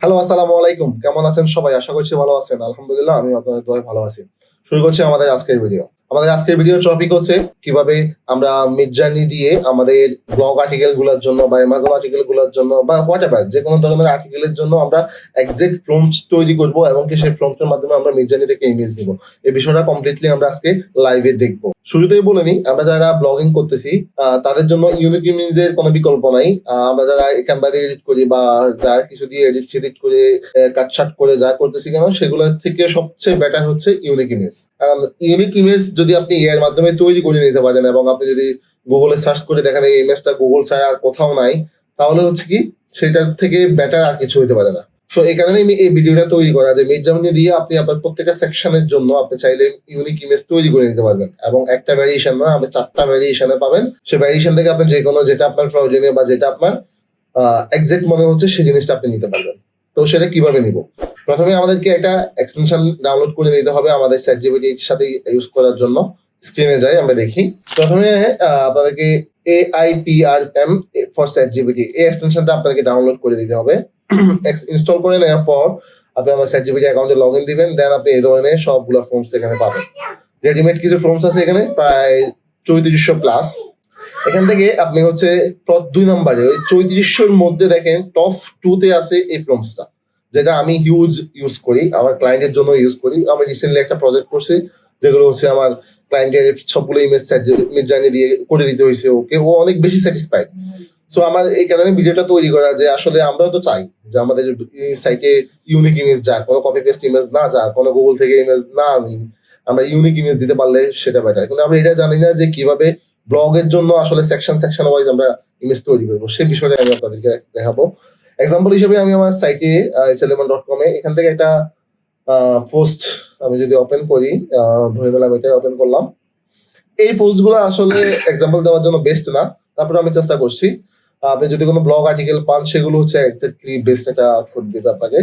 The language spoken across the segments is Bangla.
হ্যালো, আসসালামু আলাইকুম। কেমন আছেন সবাই? আশা করছি ভালো আছেন। আলহামদুলিল্লাহ আমি আপনাদের দোয়ায় ভালো আছি। শুরু করছি আমাদের আজকের ভিডিও। আমাদের আজকের ভিডিওর টপিক হচ্ছে কিভাবে আমরা মিডজার্নি দিয়ে আমাদের ব্লগ আর্টিকেল গুলার জন্য বা অ্যামাজন আর্টিকেল গুলার জন্য বা হোয়াটএভার যেকোনো ধরনের আর্টিকেলের জন্য আমরা এক্সাক্ট প্রম্পটস তৈরি করব এবং কি সেই প্রম্পটের মাধ্যমে আমরা মিডজার্নি থেকে ইমেজ নিব। এই বিষয়টা কমপ্লিটলি আমরা আজকে লাইভে দেখব। শুরুতেই বলে নিই, আমরা যারা ব্লগিং করতেছি তাদের জন্য ইউনিক ইমেজের কোনো বিকল্প নাই। আমরা যারা ক্যানভা দিয়ে এডিট করি বা যা কিছু দিয়ে এডিট করে কাটছাট করে যা করতেছি কেন সেগুলোর থেকে সবচেয়ে বেটার হচ্ছে ইউনিক ইমেজ। কারণ ইউনিক ইমেজ যদি আপনি এর মাধ্যমে তৈরি করে নিতে পারেন এবং আপনি যদি গুগলে সার্চ করে দেখেন এই ইমেজটা গুগল ছাড়া আর কোথাও নাই, তাহলে হচ্ছে কি সেটার থেকে বেটার আর কিছু হতে পারে না। তো এই কারণে আমি এই ভিডিওটা তৈরি করা যে মিডজার্নি দিয়ে আপনি আপনার প্রত্যেকটা সেকশনের জন্য আপনি চাইলে ইউনিক ইমেজ তৈরি করে নিতে পারবেন এবং একটা ভ্যারিয়েশন না, আপনি 4টা ভ্যারিয়েশনে পাবেন। সেই ভ্যারিয়েশন থেকে আপনি যে কোনো যেটা আপনার প্রয়োজনীয় বা যেটা আপনার এক্সাক্ট মনে হচ্ছে সেই জিনিসটা আপনি নিতে পারবেন। তো সেটা কিভাবে নিব? প্রথমে আমাদেরকে একটা এক্সটেনশন ডাউনলোড করে নিতে হবে আমাদের চ্যাটজিপিটির সাথে ইউজ করার জন্য। স্ক্রিনে যাই, আমরা দেখি। প্রথমে আপনাদেরকে AIPRM ফর চ্যাটজিপিটি এই এক্সটেনশনটা আপনাদেরকে ডাউনলোড করে দিতে হবে। ইনস্টল করে নেওয়ার পর আপনি আমার চ্যাটজিপিটি অ্যাকাউন্টে লগ ইন দিবেন, দেন আপনি এই ধরনের সবগুলো ফর্মস এখানে পাবেন। রেডিমেড কিছু ফর্মস আছে এখানে প্রায় 3400 প্লাস। এখান থেকে আপনি হচ্ছে টপ 2 নম্বরে ওই 3400-র মধ্যে দেখেন টপ 2 তে আছে এই প্রম্পটসটা, যেটা আমি ইউজ করি, আমার ক্লায়েন্টের জন্য ইউজ করি। আমি রিসেন্টলি একটা প্রজেক্ট করছি যেগুলো হচ্ছে আমার ক্লায়েন্টের সবগুলো ইমেজ মিডজার্নি দিয়ে করে দিতে হয়েছে ওকে, ও অনেক বেশি স্যাটিসফাইড। সো আমার এই কারণে ভিডিওটা তৈরি করা যে আসলে আমরাও তো চাই যে আমাদের সাইটে ইউনিক ইমেজ যাক, কোনো কপি পেস্ট ইমেজ না যাক, কোনো গুগল থেকে ইমেজ না আনি, আমরা ইউনিক ইমেজ দিতে পারলে সেটা বেটার। কিন্তু আমরা এটা জানি না যে কিভাবে ব্লগের জন্য আসলে সেকশন ওয়াইজ আমরা ইমেজ তৈরি করবো, সেই বিষয়টা আমি আপনাদেরকে দেখাবো। এক্সাম্পল হিসেবে আমি আমার সাইটে seleman.com এ এখান থেকে একটা পোস্ট আমি যদি ওপেন করি, ধরে নিলাম এটা ওপেন করলাম। এই পোস্ট গুলো আসলে এক্সাম্পল দেওয়ার জন্য বেস্ট না, তারপরে আমি চেষ্টা করছি। আপনি যদি কোনো ব্লগ আর্টিকেল পান সেগুলো হচ্ছে এক্স্যাক্টলি বেস্ট একটা আউটপুট দিবে আপনাকে।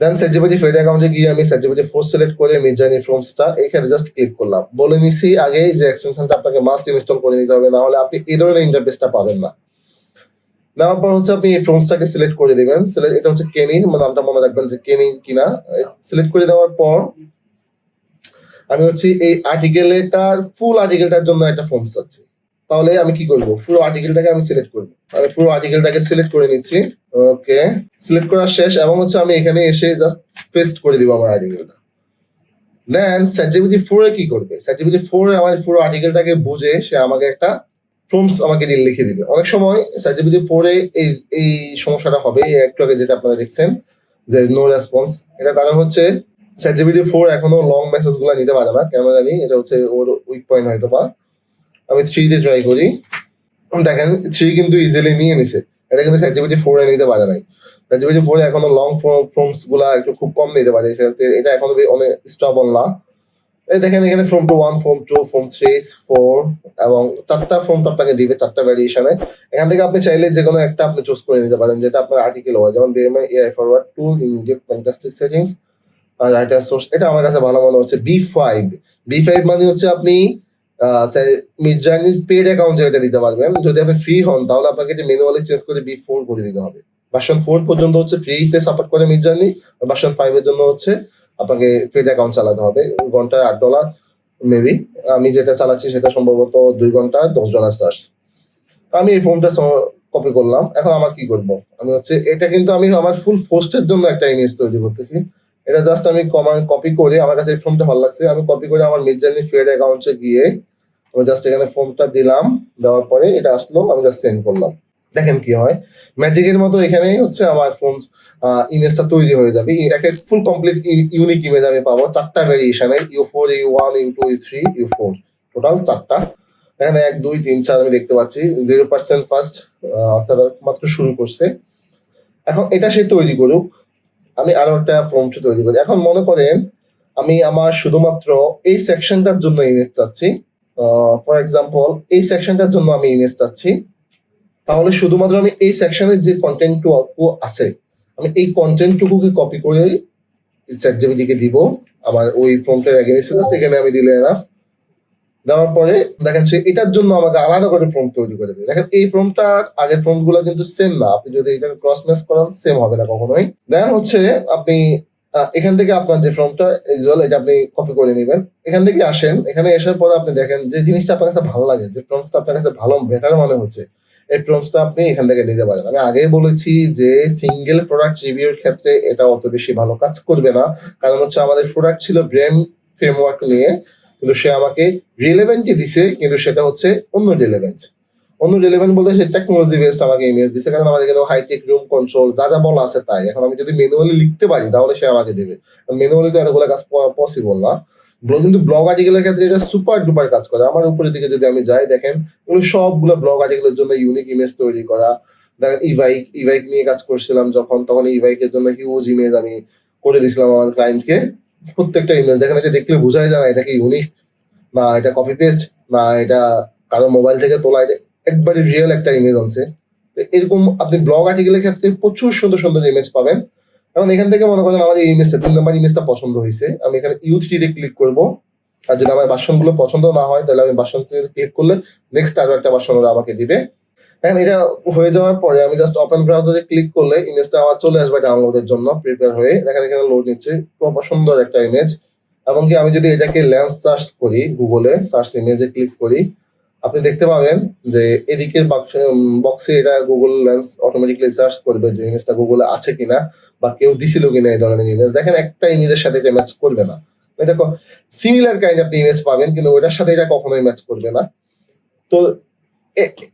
দেন চ্যাটজিপিটি ফেড অ্যাকাউন্টে গিয়ে আমি চ্যাটজিপিটি ফোর্স সিলেক্ট করে মিডজার্নি ফর্মসটা এখানে জাস্ট ক্লিক করলাম। বলে নিছি আগে যে এক্সটেনশনটা আপনাকে মাস্ট ইনস্টল করে নিতে হবে, না হলে আপনি এই ধরনের ইন্টারফেসটা পাবেন না। নেওয়ার পর হচ্ছে আপনি এই ফর্মসটাকে সিলেক্ট করে দিবেন। এটা হচ্ছে কেনি, নামটা মনে রাখবেন যে কেনি কিনা। সিলেক্ট করে দেওয়ার পর আমি হচ্ছে এই আর্টিকেলটার ফুল আর্টিকেলটার জন্য একটা ফর্ম চাচ্ছি। তাহলে আমি কি করব? পুরো আর্টিকেলটাকে আমি সিলেক্ট করব। আমি পুরো আর্টিকেলটাকে সিলেক্ট করে নিচ্ছি। ওকে, সিলেক্ট করা শেষ এবং হচ্ছে আমি এখানে এসে জাস্ট পেস্ট করে দিব আমার আর্টিকেলটা। দেন চ্যাটজিপিটি 4 এ কি করবে? চ্যাটজিপিটি 4 এ আমার পুরো আর্টিকেলটাকে বুঝে সে আমাকে একটা প্রম্পটস আমাকে লিখে দিবে। অনেক সময় চ্যাটজিপিটি 4 এ এই সমস্যাটা হবে, একটু আগে যেটা আপনারা দেখছেন যে নো রেসপন্স। এটা কারণ হচ্ছে চ্যাটজিপিটি 4 এখনো লং মেসেজ গুলা নিতে পারে না, কেন জানি, এটা হচ্ছে ওর উইক পয়েন্ট হয়তো বা। আমি 3 দিয়ে ট্রাই করি, দেখেন 3 কিন্তু ইজিলি নিয়ে নিছে। এটা কিন্তু চ্যাটজিপিটি 4 এ নিতে পারে নাই। চ্যাটজিপিটি 4 এ এখনো লং ফর্মস গুলা একটু খুব কম নিতে পারে, এটা এখনো অনেক স্টেবল না। এই দেখেন এখানে ফর্ম 1, ফর্ম 2, ফর্ম 3, 4 এবং 4টা ফর্ম আপনাকে দিবে, 4টা ভ্যারিয়েশনে। এখান থেকে আপনি চাইলে যে কোনো একটা আপনি চুজ করে নিতে পারেন যেটা আপনার আর্টিকেল হয়, যেমন বিএমআই এআই ফরওয়ার্ড টুল গিভ ফ্যান্টাস্টিক সেটিংস আর রাইটার সোর্স। এটা আমার কাছে ভালো মনে হচ্ছে। বি5 মানে হচ্ছে আপনি মিডজার্নির পেড অ্যাকাউন্টে এটা দিতে পারবেন। যদি আপনি ফ্রি হন তাহলে আপনাকে এটা ম্যানুয়ালি চেঞ্জ করে বি4 করে দিতে হবে। ভার্সন 4 পর্যন্ত হচ্ছে ফ্রিতে সাপোর্ট করে মিডজার্নি, ভার্সন 5 এর জন্য হচ্ছে আপনাকে পেড অ্যাকাউন্ট চালাতে হবে। ঘন্টায় $8 মেবি। আমি যেটা চালাচ্ছি সেটা সম্ভবত 2 ঘন্টায় $10 চার্জ। আমি এই ফর্মটা কপি করলাম। এখন আমার কি করব? আমি হচ্ছে এটা কিন্তু আমি আমার ফুল পোস্টের জন্য একটা ইমেজ তৈরি করতেছি। এটা জাস্ট আমি কপি করে, আমার কাছে এই ফর্মটা ভালো লাগছে, আমি কপি করে আমার মিডজার্নি ফেড অ্যাকাউন্টে গিয়ে আমি জাস্ট এখানে ফর্মটা দিলাম। দেওয়ার পরে এটা আসলো, আমি জাস্ট সেন্ড করলাম। দেখেন কি হয়, ম্যাজিকের মতো এখানে হচ্ছে আমার ফর্ম ইমেজটা তৈরি হয়ে যাবে। একটা ফুল কমপ্লিট ইউনিক ইমেজ আমি পাবো 4টা ভ্যারিয়েশনে, U4, U1, U2, U3, U4, total 4টা। এখানে 1, 2, 3, 4 আমি দেখতে পাচ্ছি। 0% ফার্স্ট, অর্থাৎ মাত্র শুরু করছে। এখন এটা সে তৈরি করুক, আমি আরো একটা ফর্মটা তৈরি করি। এখন মনে করেন আমি আমার শুধুমাত্র এই সেকশনটার জন্য ইমেজ চাচ্ছি। ফর এক্সাম্পল এই সেকশনটার জন্য আমি ইমেজ চাচ্ছি। তাহলে শুধুমাত্র আমি এই সেকশনের যে কন্টেন্টটুকু আছে, আমি এই কন্টেন্টটুকুকে কপি করে চ্যাটজিপিটিকে দিব আমার ওই ফর্মটার এগেইনস্টে, এখানে আমি দিলে এনাফ। দেওয়ার পরে দেখেন সে এটার জন্য আমাকে আলাদা করে প্রম্পট তৈরি করে দেবে। দেখেন এই প্রম্পটটা আগের প্রম্পট গুলো কিন্তু সেম না, আপনি যদি এটাকে ক্রস ম্যাচ করান সেম হবে না কখনোই। দেন হচ্ছে আপনি এখান থেকে আপনার যে ফর্মটা ইউজুয়াল এটা আপনি কপি করে নেবেন। এখান থেকে আসেন, এখানে আসার পরে আপনি দেখেন যে জিনিসটা আপনার কাছে ভালো লাগে, যে প্রম্পটটা আপনার কাছে ভালো বেটার মনে হচ্ছে, এই প্রম্পটটা আপনি এখান থেকে নিতে পারেন। আমি আগেই বলেছি যে সিঙ্গেল প্রোডাক্ট রিভিউর ক্ষেত্রে এটা অত বেশি ভালো কাজ করবে না, কারণ হচ্ছে আমাদের প্রোডাক্ট ছিল ব্রেম ফ্রেমওয়ার্ক নিয়ে, কিন্তু সে আমাকে রিলেভেন্টই দিছে, কিন্তু সেটা হচ্ছে অন্য রিলেভেন্ট। অন্য রিলেভেন্ট বলতে সে টেকনোলজি বেসড আমাকে ইমেজ দিছে, কারণ আমাদের এখানে হাইটেক রুম কন্ট্রোল যা যা বলা আছে তাই। এখন আমি যদি ম্যানুয়ালি লিখতে পারি তাহলে সে আমাকে দেবে, ম্যানুয়ালি তো এতগুলো কাজ পসিবল না। কিন্তু ব্লগ আর্টিকেলের ক্ষেত্রে এটা সুপার ডুপার কাজ করে। আমার উপরের দিকে যদি আমি যাই, দেখেন এগুলো সবগুলো ব্লগ আর্টিকেলের জন্য ইউনিক ইমেজ তৈরি করা। দেখেন ইভাইক নিয়ে কাজ করছিলাম যখন, তখন ইভাইকের জন্য হিউজ ইমেজ আমি করে দিয়েছিলাম আমার ক্লায়েন্টকে। প্রত্যেকটা ইমেজ দেখেন, এটা দেখলে বোঝাই যায় না এটা কি ইউনিক, না এটা কপি পেস্ট, না এটা কারো মোবাইল থেকে তোলা, এটা একবারে রিয়েল একটা ইমেজ আছে। এরকম আপনি ব্লগ আর্টিকেলের ক্ষেত্রে প্রচুর সুন্দর সুন্দর ইমেজ পাবেন। এখন এখান থেকে মনে করেন আমার এই ইমেজটা 3 নম্বর ইমেজটা পছন্দ হয়েছে, আমি এখানে ইউ3 ক্লিক করব। আর যদি আমার বাসনগুলো পছন্দ না হয় তাহলে আমি বাসন ক্লিক করলে নেক্সট আরো একটা বাসন ওরা আমাকে দিবে। এখন এটা হয়ে যাওয়ার পরে আমি জাস্ট ওপেন ব্রাউজারে ক্লিক করলে ইমেজটা আমার চলে আসবে ডাউনলোডের জন্য প্রিপেয়ার হয়ে। দেখেন এখানে লোড নিচ্ছে, খুব সুন্দর একটা ইমেজ। এমনকি আমি যদি এটাকে লেন্স সার্চ করি, গুগলে সার্চ ইমেজে ক্লিক করি, আপনি দেখতে পাবেন যে এদিকের বক্সে এটা গুগল লেন্স অটোমেটিকলি সার্চ করবে যে ইমেজটা গুগলে আছে কিনা বা কেউ দিছিল কিনা এই ধরনের ইমেজ। দেখেন একটা ইমেজের সাথে এটা ম্যাচ করবে না, এটা সিমিলার কাইন্ড আপনি ইমেজ পাবেন কিন্তু ওইটার সাথে এটা কখনোই ম্যাচ করবে না। তো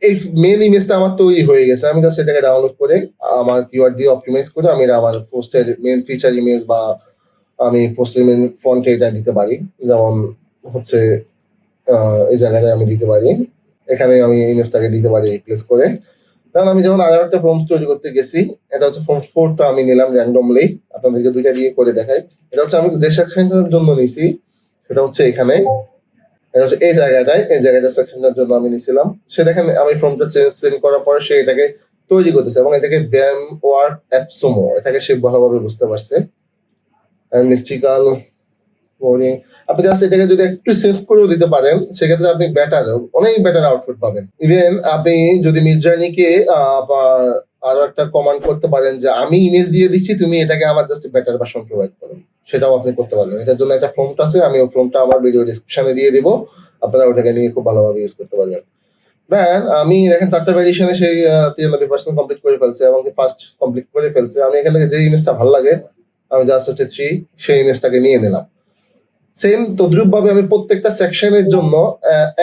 এই মেন ইমেজটা আমার তৈরি হয়ে গেছে, আমি জাস্ট এটাকে ডাউনলোড করে আমার কিওয়ার্ড দিয়ে অপটিমাইজ করে আমি এটা আমার পোস্টের মেন ফিচার ইমেজ বা আমি পোস্টের মেন ফন্টে এটা দিতে পারি। যেমন হচ্ছে এই জায়গাটায় আমি দিতে পারি, এখানে আমি ইমেজটাকে দিতে পারি রিপ্লেস করে। কারণ আমি যখন আরো একটা ফর্ম তৈরি করতে গেছি, এটা হচ্ছে ফর্ম 4টা আমি নিলাম র্যান্ডমলি, আপনাদেরকে দুইটা দিয়ে করে দেখাই। এটা হচ্ছে আমি যে সেকশনটার জন্য নিছি সেটা হচ্ছে এখানে, এটা হচ্ছে এই জায়গাটা সেকশনটার জন্য আমি নিছিলাম। সে দেখেন আমি ফর্মটা চেঞ্জ করার পরে সে এটাকে তৈরি করতেছে এবং এটাকে ব্যাম ওয়ার্ক অ্যাপসমো, এটাকে সে ভালোভাবে বুঝতে পারছে। মিস্টিক্যাল বোরিং, আপনি জাস্ট এটাকে যদি একটু চেঞ্জ করেও দিতে পারেন সেক্ষেত্রে আপনি অনেক বেটার আউটপুট পাবেন। ইভেন আপনি যদি মিডজার্নিকে আরো একটা কমান্ড করতে পারেন যে আমি ইমেজ দিয়ে দিচ্ছি, তুমি এটাকে আমার জাস্ট বেটার ভার্সন প্রোভাইড করুন, সেটাও আপনি করতে পারবেন। এটার জন্য একটা ফর্মট আছে, আমি ওই ফর্মটা আমার ভিডিও ডিসক্রিপশনে দিয়ে দিব, আপনারা ওটাকে নিয়ে খুব ভালোভাবে ইউজ করতে পারবেন। দেন আমি দেখেন 4টা ভ্যারিয়েশনে সেই 93% কমপ্লিট করে ফেলছে এবং ফার্স্ট কমপ্লিট করে ফেলছে। আমি এখান থেকে যে ইমেজটা ভালো লাগে আমি জাস্ট হচ্ছে 3 সেই ইমেজটাকে নিয়ে নিলাম। সেম তদ্রুপ ভাবে আমি প্রত্যেকটা সেকশনের জন্য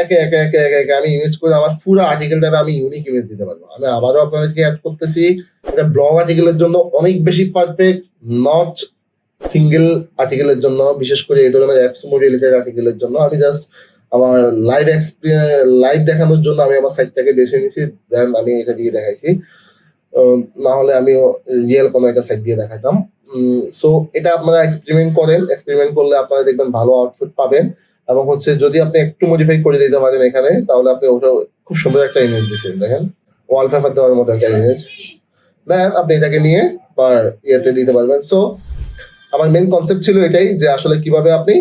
একে একে একে একে একে আমি ইমেজ করে আমার পুরো আর্টিকেলটাতে আমি ইউনিক ইমেজ দিতে পারবো। আমি আবারও আপনাদেরকে অ্যাড করতেছি, এটা ব্লগ আর্টিকেলের জন্য অনেক বেশি পারফেক্ট, নট সিঙ্গেল আর্টিকেলের জন্য, বিশেষ করে এই ধরনের অ্যাপস রিলেটেড আর্টিকেলের জন্য। আমি জাস্ট আমার লাইভ দেখানোর জন্য আমি আমার সাইটটাকে বেছে নিয়েছি, দেন আমি এটা দিয়ে দেখাইছি। না হলে আমি রিয়েল কোনো একটা সাইট দিয়ে দেখাতাম। সো এটা আপনারা এক্সপেরিমেন্ট করেন, এক্সপেরিমেন্ট করলে আপনারা দেখবেন ভালো আউটপুট পাবেন। এবং হচ্ছে যদি আপনি একটু মডিফাই করে দিতে পারেন এখানে, তাহলে আপনি ওটা খুব সুন্দর একটা ইমেজ দিচ্ছেন। দেখেন ওয়ালপেপার দেওয়ার মতো একটা ইমেজ, দেন আপনি এটাকে নিয়ে ইয়েতে দিতে পারবেন। সো আমার মেন কনসেপ্ট ছিল এটাই যে আসলে কিভাবে আপনি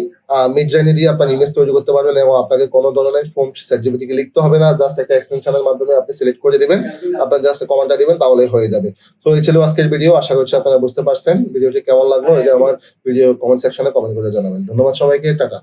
মিডজার্নি দিয়ে আপনার ইমেজ তৈরি করতে পারবেন এবং আপনাকে কোনো ধরনের ফর্ম চ্যাটজিপিটিকে লিখতে হবে না, জাস্ট একটা এক্সটেনশনের মাধ্যমে আপনি সিলেক্ট করে দিবেন, আপনার জাস্ট কমেন্টটা দিবেন তাহলে হয়ে যাবে। সো এই ছিল আজকের ভিডিও, আশা করছি আপনারা বুঝতে পারছেন ভিডিওটি কেমন লাগলো। এটা আমার ভিডিও কমেন্ট সেকশনে কমেন্ট করে জানাবেন। ধন্যবাদ সবাইকে, টাটা।